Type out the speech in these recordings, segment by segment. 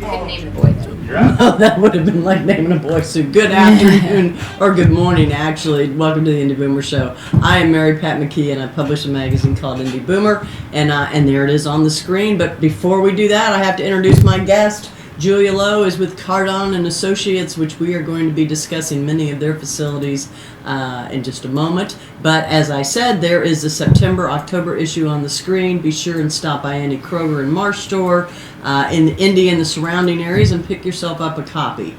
couldn't name the boy though. Well, that would have been like naming a boy. So good afternoon, or good morning, actually. Welcome to the Indy Boomer Show. I am Mary Pat McGee, and I publish a magazine called Indy Boomer, and there it is on the screen. But before we do that, I have to introduce my guest. Julia Lowe is with CarDon and Associates, which we are going to be discussing many of their facilities in just a moment. But as I said, there is a September-October issue on the screen. Be sure and stop by any Kroger and Marsh store in Indy and the surrounding areas and pick yourself up a copy.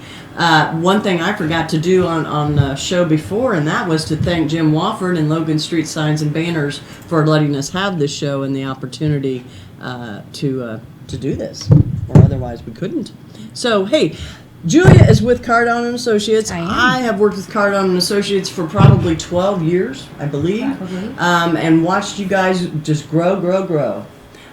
One thing I forgot to do on the show before, and that was to thank Jim Wofford and Logan Street Signs and Banners for letting us have this show and the opportunity to do this, or otherwise we couldn't. So, hey, Julia is with CarDon and Associates. I have worked with CarDon and Associates for probably 12 years, I believe, and watched you guys just grow.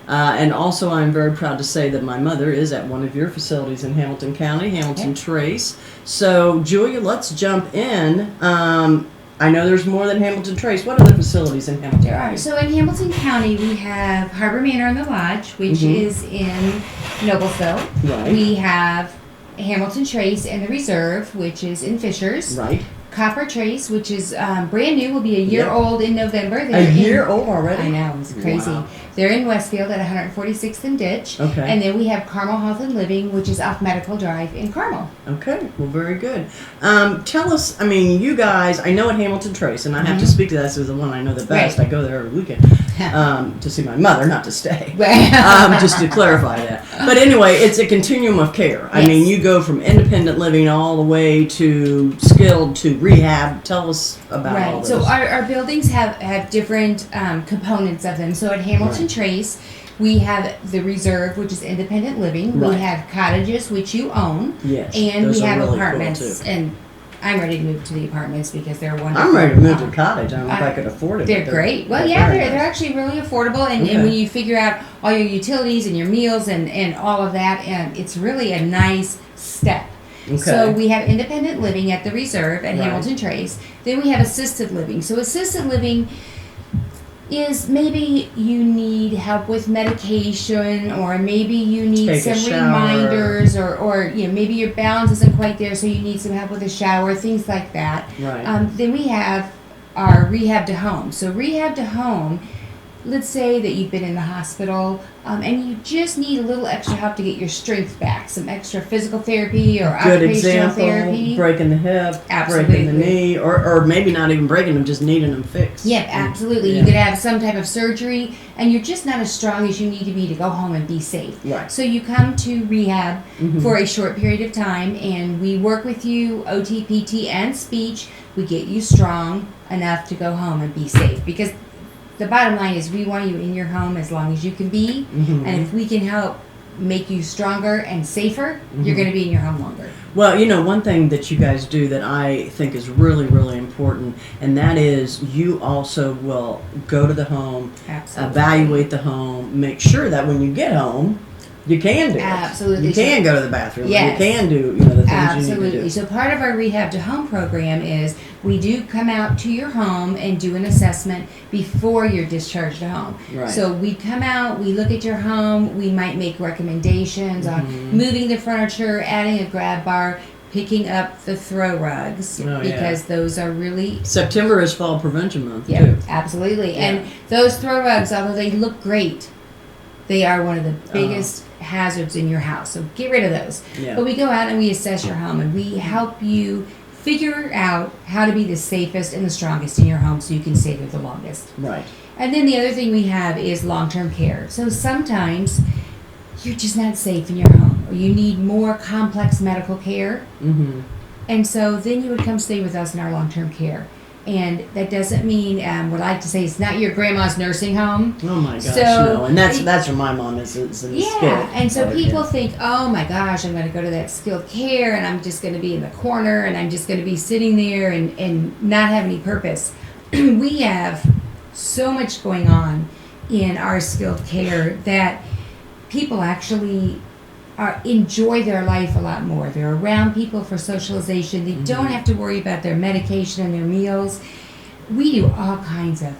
And also, I'm very proud to say that my mother is at one of your facilities in Hamilton County, Hamilton Trace. So, Julia, let's jump in. I know there's more than Hamilton Trace. What other facilities in Hamilton County? So in Hamilton County, we have Harbor Manor and the Lodge, which is in Noblesville. Right. We have Hamilton Trace and the Reserve, which is in Fishers. Right. Copper Trace, which is brand new, will be a year old in November. They're year old already? I know, it's crazy. Wow. They're in Westfield at 146th and Ditch. Okay. And then we have Carmel Health and Living, which is off Medical Drive in Carmel. Okay, well, very good. Tell us, you guys, I know at Hamilton Trace, and I have to speak to that as the one I know the best. Right. I go there every weekend to see my mother, not to stay. Right. Just to clarify that. But anyway, it's a continuum of care. Yes. You go from independent living all the way to skilled to rehab. Tell us about all this. So our buildings have different components of them. So at Hamilton Trace, we have the Reserve, which is independent living. Right. We have cottages, which you own. Yes, and those we are have really apartments. cool, too. And I'm ready to move to the apartments because they're wonderful. I'm ready to move to a cottage. I don't know if I could afford it. They're great. Well, they're actually really affordable. And when you figure out all your utilities and your meals and all of that, and it's really a nice step. Okay. So we have independent living at the Reserve at Hamilton Trace. Then we have assisted living. So assisted living is maybe you need help with medication, or maybe you need some reminders, or maybe your balance isn't quite there, so you need some help with a shower, things like that. Right. Then we have our rehab to home. So rehab to home, let's say that you've been in the hospital and you just need a little extra help to get your strength back, some extra physical therapy or occupational therapy. Breaking the hip, Absolutely. breaking the knee, or maybe not even breaking them, just needing them fixed. Yeah, absolutely. Yeah. You could have some type of surgery and you're just not as strong as you need to be to go home and be safe. Right. So you come to rehab for a short period of time, and we work with you, OT, PT, and speech. We get you strong enough to go home and be safe, because the bottom line is we want you in your home as long as you can be, and if we can help make you stronger and safer, you're going to be in your home longer. Well, one thing that you guys do that I think is really, really important, and that is you also will go to the home, evaluate the home, make sure that when you get home, you can do it. Absolutely. You can go to the bathroom. Yes. You can do the things you need to do. So part of our Rehab to Home program is we do come out to your home and do an assessment before you're discharged to home. Right. So we come out, we look at your home, we might make recommendations on moving the furniture, adding a grab bar, picking up the throw rugs, because those are really... September is Fall Prevention Month, too. Absolutely. Yeah. And those throw rugs, although they look great, they are one of the biggest hazards in your house. So get rid of those. Yeah. But we go out and we assess your home, and we help you figure out how to be the safest and the strongest in your home so you can stay there the longest. Right. And then the other thing we have is long-term care. So sometimes you're just not safe in your home, or you need more complex medical care. And so then you would come stay with us in our long-term care. And that doesn't mean, what I like to say, it's not your grandma's nursing home. Oh my gosh, so, no. And that's where my mom is in skilled. And so people think, oh my gosh, I'm going to go to that skilled care, and I'm just going to be in the corner, and I'm just going to be sitting there and not have any purpose. We have so much going on in our skilled care that people actually enjoy their life a lot more. They're around people for socialization. They don't have to worry about their medication and their meals. we do all kinds of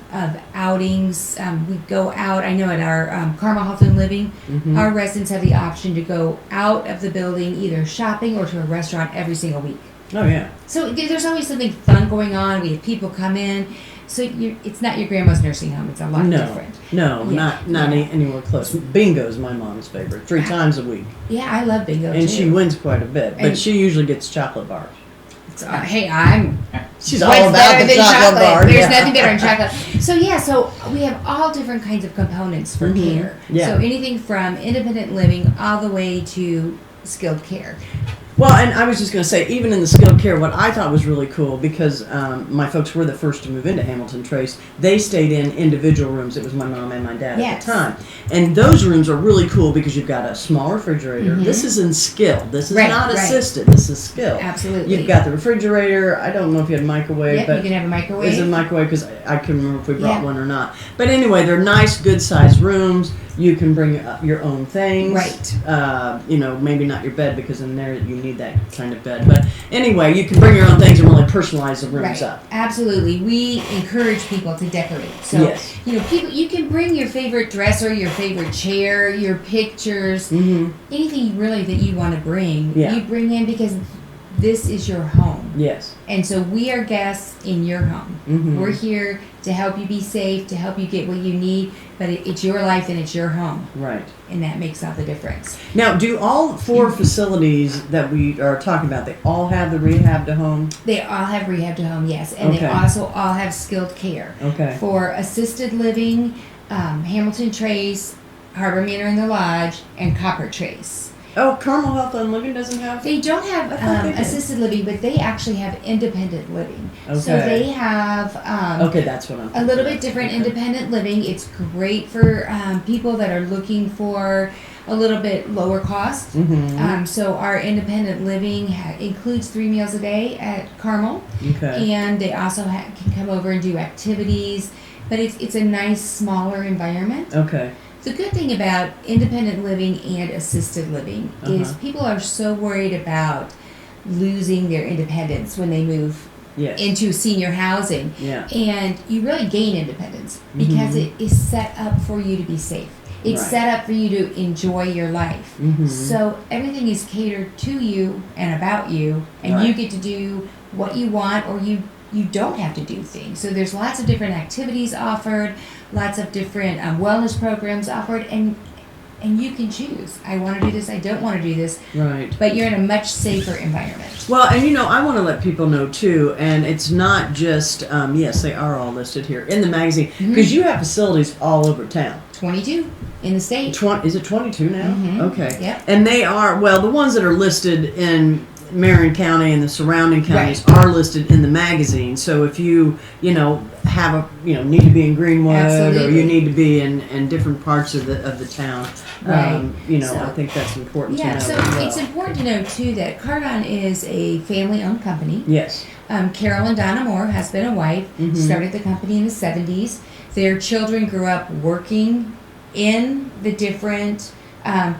outings. We go out. I know at our Carmel Health and Living, our residents have the option to go out of the building, either shopping or to a restaurant every single week. Oh, yeah. So there's always something fun going on. We have people come in. So it's not your grandma's nursing home. It's a lot different. No, not anywhere close. Bingo is my mom's favorite. 3 times a week. Yeah, I love bingo, and too. she wins quite a bit. But And she usually gets chocolate bars. Hey, She's all about the chocolate bar. There's nothing better than chocolate. So we have all different kinds of components for care. Yeah. So anything from independent living all the way to skilled care. Well, and I was just going to say, even in the skilled care, what I thought was really cool, because my folks were the first to move into Hamilton Trace, they stayed in individual rooms. It was my mom and my dad at the time. And those rooms are really cool because you've got a small refrigerator. This is in skilled. This is not assisted. This is skilled. Absolutely. You've got the refrigerator. I don't know if you had a microwave. But you can have a microwave. It's a microwave because I couldn't remember if we brought one or not. But anyway, they're nice, good-sized rooms. You can bring your own things. Right. Maybe not your bed, because in there you need that kind of bed. But anyway, you can bring your own things and really personalize the rooms up. Absolutely. We encourage people to decorate. So, people, you can bring your favorite dresser, your favorite chair, your pictures, anything really that you want to bring. Yeah. You bring in, because this is your home. Yes. And so we are guests in your home. We're here to help you be safe, to help you get what you need, but it's your life and it's your home. Right. And that makes all the difference. Now, do all 4 facilities that we are talking about, they all have the rehab to home? They all have rehab to home, yes. And they also all have skilled care. Okay. For assisted living, Hamilton Trace, Harbor Manor and the Lodge, and Copper Trace. Oh, Carmel Health and Living doesn't have? They don't have assisted living, but they actually have independent living. Okay. So they have that's what I'm a little bit different independent living. It's great for people that are looking for a little bit lower cost. So our independent living includes 3 meals a day at Carmel. Okay. And they also can come over and do activities. But it's a nice, smaller environment. Okay. The good thing about independent living and assisted living is people are so worried about losing their independence when they move into senior housing. Yeah. And you really gain independence because it is set up for you to be safe. It's set up for you to enjoy your life. So everything is catered to you and about you, and you get to do what you want, or you don't have to do things. So there's lots of different activities offered, lots of different wellness programs offered, and you can choose. I want to do this, I don't want to do this. Right. But you're in a much safer environment. Well, and I want to let people know too, and it's not just, yes, they are all listed here in the magazine, because you have facilities all over town. 22 in the state. Is it 22 now? Okay. Yep. And they are, well, the ones that are listed in Marion County and the surrounding counties are listed in the magazine. So if you have need to be in Greenwood, or you need to be in different parts of the town, I think that's important to know. So it's important to know too that CarDon is a family-owned company. Yes. Carol and Donna Moore, husband and wife, started the company in the 70s. Their children grew up working in the different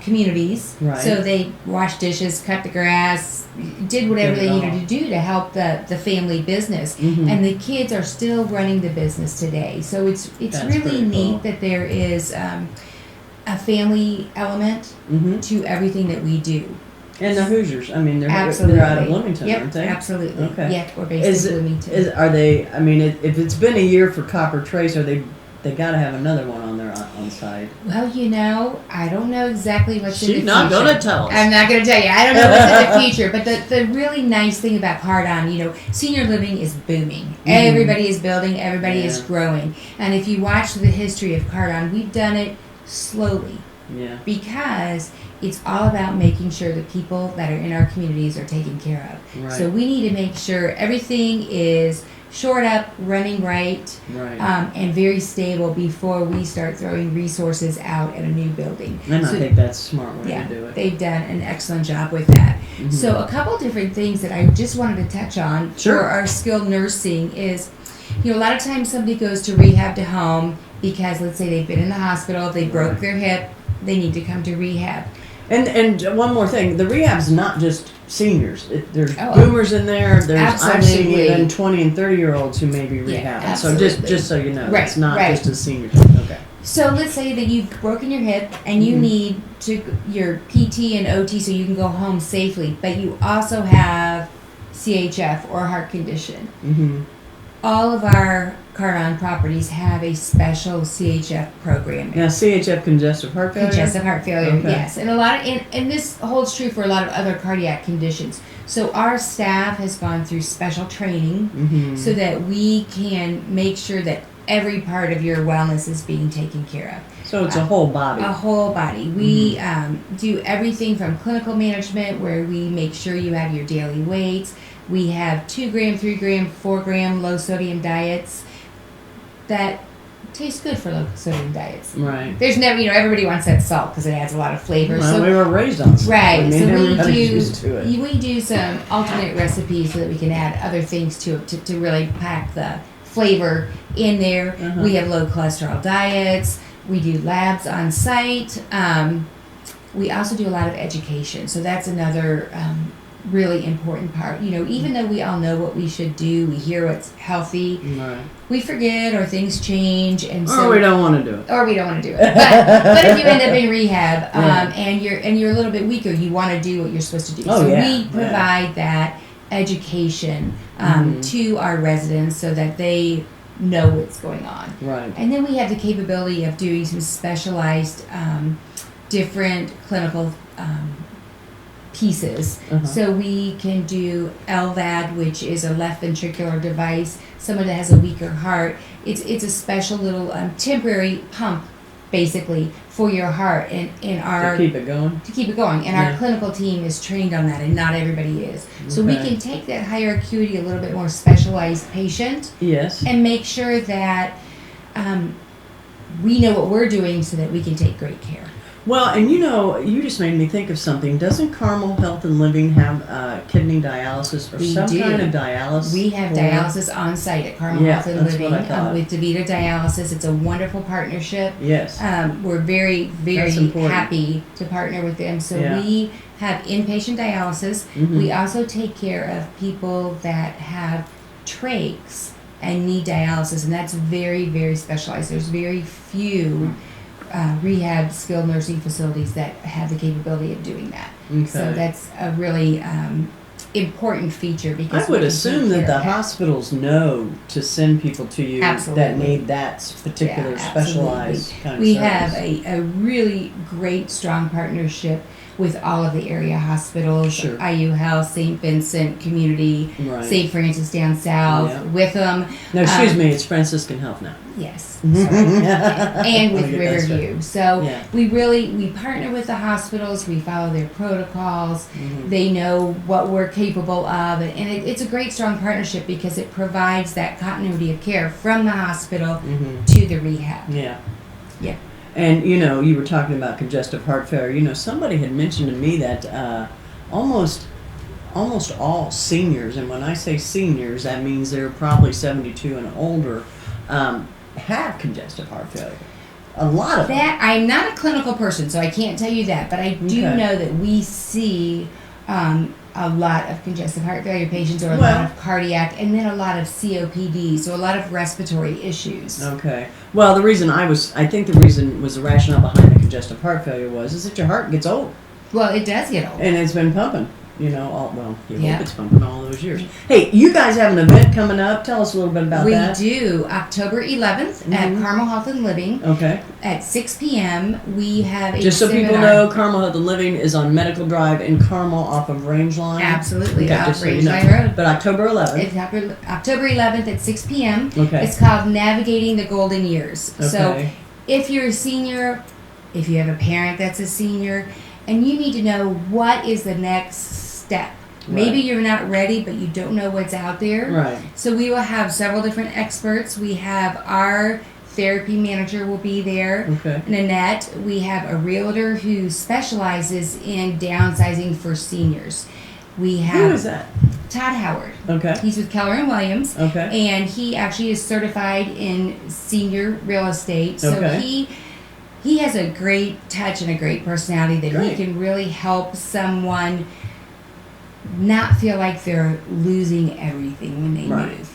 communities. Right. So they washed dishes, cut the grass, did whatever they needed to do to help the family business. And the kids are still running the business today. So it's really neat that there is a family element to everything that we do. And the Hoosiers, I mean, they're out of Bloomington, aren't they? Absolutely. Okay. Yeah, we're based in Bloomington. Are they? I mean, if it's been a year for Copper Trace, are they got to have another one on their on site? Well, I don't know exactly what's in the future. She's not going to tell us. I'm not going to tell you. I don't know what's in the future. But the really nice thing about CarDon, senior living is booming. Everybody is building. Everybody is growing. And if you watch the history of CarDon, we've done it slowly. Yeah. Because it's all about making sure the people that are in our communities are taken care of. Right. So we need to make sure everything is shored up, running right, and very stable before we start throwing resources out at a new building. And I think that's a smart way to do it. They've done an excellent job with that. So a couple different things that I just wanted to touch on for our skilled nursing is, a lot of times somebody goes to rehab to home because, let's say, they've been in the hospital, they broke their hip, they need to come to rehab. And one more thing, the rehab's not just seniors. There's Oh, boomers in there. I've seen absolutely. even 20 and 30-year-olds who may be rehabbing. Yeah, so absolutely. just so you know, Right, it's not right. just a senior thing. Okay. So let's say that you've broken your hip and you need your PT and OT so you can go home safely, but you also have CHF or heart condition. Mm-hmm. All of our CarDon properties have a special CHF program. Now, CHF, congestive heart failure? Congestive heart failure, Okay. yes. And and this holds true for a lot of other cardiac conditions. So our staff has gone through special training so that we can make sure that every part of your wellness is being taken care of. So it's a whole body. A whole body. We do everything from clinical management, where we make sure you have your daily weights. We have 2 gram, 3 gram, 4 gram low sodium diets that taste good for low sodium diets. Right. There's never, everybody wants that salt because it adds a lot of flavor. Well, So we were raised on salt. right. I mean, So everybody's used to it. we do some alternate recipes so that we can add other things to it to really pack the flavor in there. We have low cholesterol diets. We do labs on site. We also do a lot of education. So that's another really important part. Even though we all know what we should do, we hear what's healthy, Right. we forget or things change, and so Or we don't want to do it. or we don't want to do it. But if you end up in rehab Right. and you're a little bit weaker, you want to do what you're supposed to do. Oh, So yeah, we provide that education to our residents so that they know what's going on. Right. And then we have the capability of doing some specialized different clinical pieces. So we can do LVAD, which is a left ventricular device. Someone that has a weaker heart, it's a special little temporary pump, basically, for your heart. And in our To keep it going. And our clinical team is trained on that, and not everybody is. So we Okay. can take that higher acuity, a little bit more specialized patient, Yes. and make sure that we know what we're doing so that we can take great care. Well, and you just made me think of something. Doesn't Carmel Health and Living have kidney dialysis or We some do. kind of dialysis? We have for- dialysis on site at Carmel Yeah, Health and that's Living what I thought. with DeVita Dialysis. It's a wonderful partnership. Yes. We're very, very That's important. happy to partner with them. So Yeah. we have inpatient dialysis. We also take care of people that have trachs and need dialysis, and that's very, very specialized. There's very few rehab skilled nursing facilities that have the capability of doing that. Okay. So that's a really important feature because I would we can assume take that care the of that. hospitals know to send people to you that Absolutely. need that particular Yeah, specialized kind of We service. have a really great, strong partnership with all of the area hospitals, Sure. IU Health, St. Vincent Community, Right. St. Francis down south, Yeah. Witham. No, excuse me, it's Franciscan Health now. Yes. Sorry. And with Let me get that straight. Riverview. So Yeah. we partner with the hospitals, we follow their protocols, they know what we're capable of, and it's a great strong partnership because it provides that continuity of care from the hospital to the rehab. Yeah. Yeah. And you were talking about congestive heart failure. Somebody had mentioned to me that almost all seniors, and when I say seniors, that means they're probably 72 and older, have congestive heart failure. A lot of them. That I'm not a clinical person, so I can't tell you that, but I do Okay. know that we see a lot of congestive heart failure patients, or a Well- lot of cardiac, and then a lot of COPD, so a lot of respiratory issues. Okay. Well, I think the reason was the rationale behind the congestive heart failure is that your heart gets old. Well, it does get old. And it's been pumping, you Yeah. hope it's pumping all those years. Hey, you guys have an event coming up. Tell us a little bit about We that. do. October 11th at Carmel Health and Living Okay. at 6 p.m. We have a Just so seminar. people know, Carmel Health and Living is on Medical Drive in Carmel off of Range Line. Absolutely, Okay, off just so you Range know. Line Road. But October 11th. It's October 11th at 6 p.m. Okay. It's called Navigating the Golden Years. So Okay. if you're a senior, if you have a parent that's a senior, and you need to know what is the next step. Maybe Right. you're not ready, but you don't know what's out there. Right. So we will have several different experts. We have our therapy manager will be there, Okay. Nanette. We have a realtor who specializes in downsizing for seniors. We have Who is that? Todd Howard. Okay. He's with Keller and Williams. Okay. And he actually is certified in senior real estate. So Okay. he he has a great touch and a great personality that Great. he can really help someone not feel like they're losing everything when they Right. move.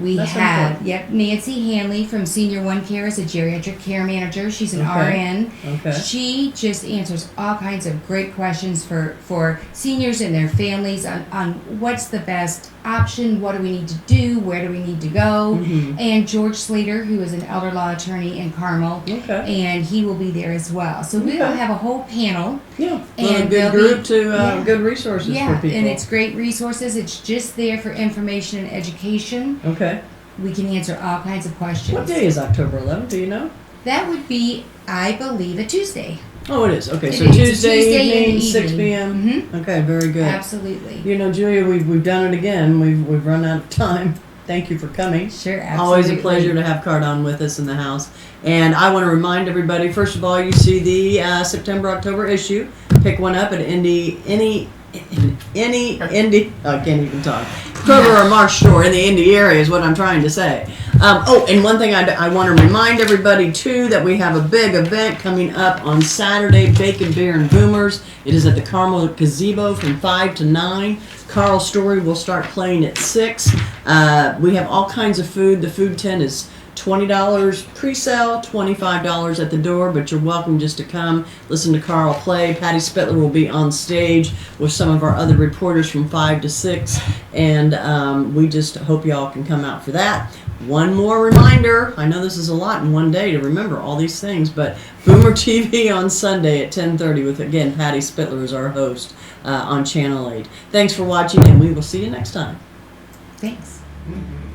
We That's have important. Nancy Hanley from Senior One Care is a geriatric care manager. She's an Okay. RN. Okay. She just answers all kinds of great questions for seniors and their families on what's the best option, what do we need to do, where do we need to go. Mhm. And George Slater, who is an elder law attorney in Carmel, Okay. and he will be there as well. So we will Okay. have a whole panel. Yeah. And Well, a good they'll group be- to yeah. good resources for people. And it's great resources. It's just there for information and education. Okay. We can answer all kinds of questions. What day is October 11th? Do you know? That would be, I believe, a Tuesday. Oh, it is. Okay, It so is. Tuesday Tuesday in the evening, 6 evening. p.m. Okay, very good. Absolutely. You know, Julia, we've done it again. We've run out of time. Thank you for coming. Sure, absolutely. Always a pleasure to have CarDon with us in the house. And I want to remind everybody, first of all, you see the September-October issue. Pick one up at any Indy, I can't even talk. Kroger or Marsh store in the Indy area is what I'm trying to say. And one thing I want to remind everybody too, that we have a big event coming up on Saturday, Bacon, Beer, and Boomers. It is at the Carmel Gazebo from 5 to 9. Carl Story will start playing at 6. We have all kinds of food. The food tent is $20 pre-sale, $25 at the door, but you're welcome just to come listen to Carl play. Patty Spittler will be on stage with some of our other reporters from 5 to 6, and we just hope y'all can come out for that. One more reminder, I know this is a lot in one day to remember all these things, but Boomer TV on Sunday at 10:30 with, again, Patty Spittler as our host on Channel 8. Thanks for watching, and we will see you next time. Thanks. Mm-hmm.